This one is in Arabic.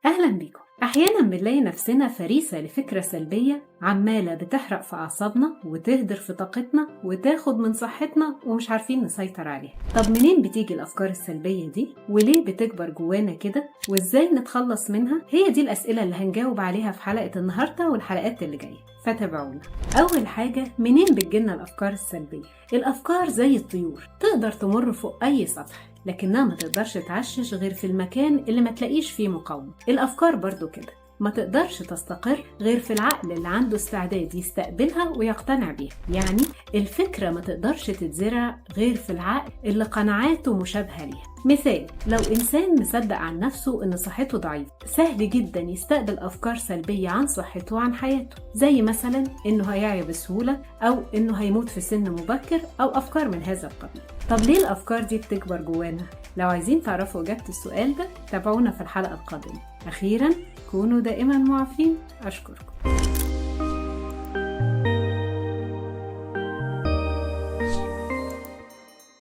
أهلا بيكم. أحيانا بنلاقي نفسنا فريسة لفكرة سلبية عمالة بتحرق في أعصابنا وتهدر في طاقتنا وتاخد من صحتنا ومش عارفين نسيطر عليها. طب منين بتيجي الأفكار السلبية دي؟ وليه بتكبر جوانا كده؟ وإزاي نتخلص منها؟ هي دي الأسئلة اللي هنجاوب عليها في حلقة النهاردة والحلقات اللي جاية، فتابعونا. أول حاجة، منين بتجيلنا الأفكار السلبية؟ الأفكار زي الطيور، تقدر تمر فوق أي سطح، لكنها ما تقدرش تعشش غير في المكان اللي ما تلاقيش فيه مقاومة. الأفكار برضو كده، ما تقدرش تستقر غير في العقل اللي عنده استعداد يستقبلها ويقتنع بيها. يعني الفكرة ما تقدرش تتزرع غير في العقل اللي قناعاته مشابهة ليها. مثال، لو إنسان مصدق عن نفسه إن صحته ضعيفة، سهل جدا يستقبل أفكار سلبية عن صحته وعن حياته، زي مثلا إنه هيعيا بسهولة أو إنه هيموت في سن مبكر أو أفكار من هذا القبيل. طب ليه الأفكار دي بتكبر جوانا؟ لو عايزين تعرفوا إجابة السؤال ده تابعونا في الحلقة القادمة. أخيرا، كونوا دائما معافين. أشكركم.